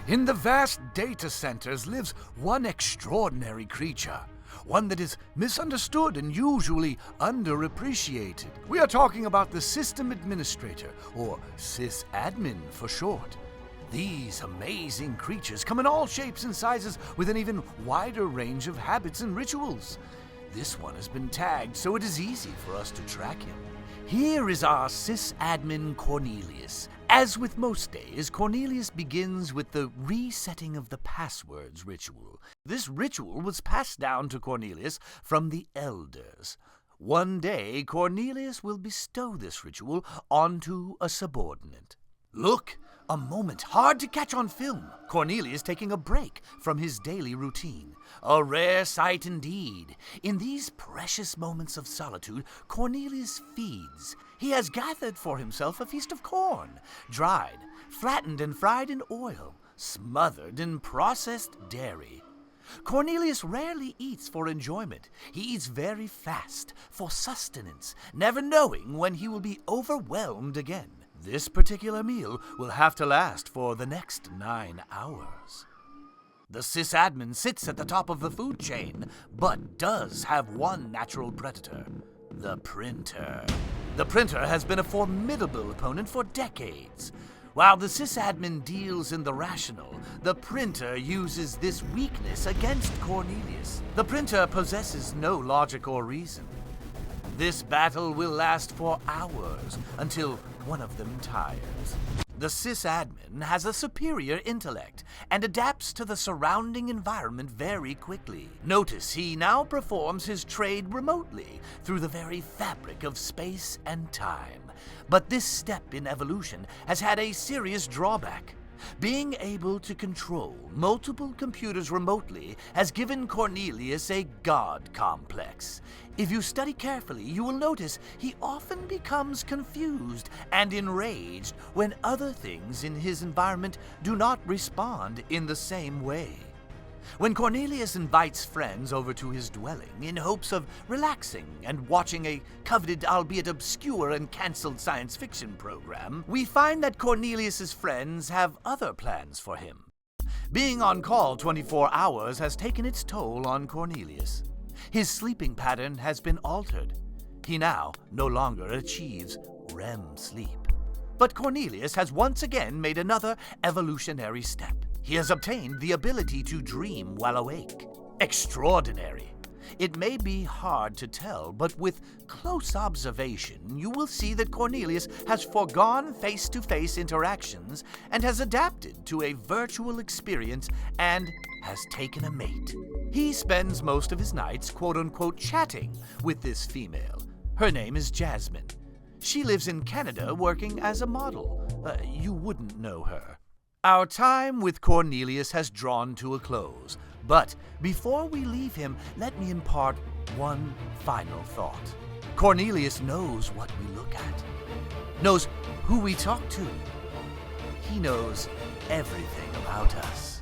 In the vast data centers lives one extraordinary creature, one that is misunderstood and usually underappreciated. We are talking about the System Administrator, or SysAdmin for short. These amazing creatures come in all shapes and sizes with an even wider range of habits and rituals. This one has been tagged so it is easy for us to track him. Here is our SysAdmin Cornelius. As with most days, Cornelius begins with the resetting of the passwords ritual. This ritual was passed down to Cornelius from the elders. One day, Cornelius will bestow this ritual onto a subordinate. Look, a moment hard to catch on film. Cornelius taking a break from his daily routine. A rare sight indeed. In these precious moments of solitude, Cornelius feeds. He has gathered for himself a feast of corn, dried, flattened and fried in oil, smothered in processed dairy. Cornelius rarely eats for enjoyment. He eats very fast, for sustenance, never knowing when he will be overwhelmed again. This particular meal will have to last for the next 9 hours. The SysAdmin sits at the top of the food chain, but does have one natural predator: the printer. The printer has been a formidable opponent for decades. While the SysAdmin deals in the rational, the printer uses this weakness against Cornelius. The printer possesses no logic or reason. This battle will last for hours until one of them tires. The SysAdmin has a superior intellect and adapts to the surrounding environment very quickly. Notice he now performs his trade remotely through the very fabric of space and time. But this step in evolution has had a serious drawback. Being able to control multiple computers remotely has given Cornelius a god complex. If you study carefully, you will notice he often becomes confused and enraged when other things in his environment do not respond in the same way. When Cornelius invites friends over to his dwelling in hopes of relaxing and watching a coveted, albeit obscure and cancelled science fiction program, we find that Cornelius's friends have other plans for him. Being on call 24 hours has taken its toll on Cornelius. His sleeping pattern has been altered. He now no longer achieves REM sleep. But Cornelius has once again made another evolutionary step. He has obtained the ability to dream while awake. Extraordinary. It may be hard to tell, but with close observation, you will see that Cornelius has foregone face-to-face interactions and has adapted to a virtual experience and has taken a mate. He spends most of his nights, quote-unquote, chatting with this female. Her name is Jasmine. She lives in Canada working as a model. You wouldn't know her. Our time with Cornelius has drawn to a close, but before we leave him, let me impart one final thought. Cornelius knows what we look at, knows who we talk to. He knows everything about us.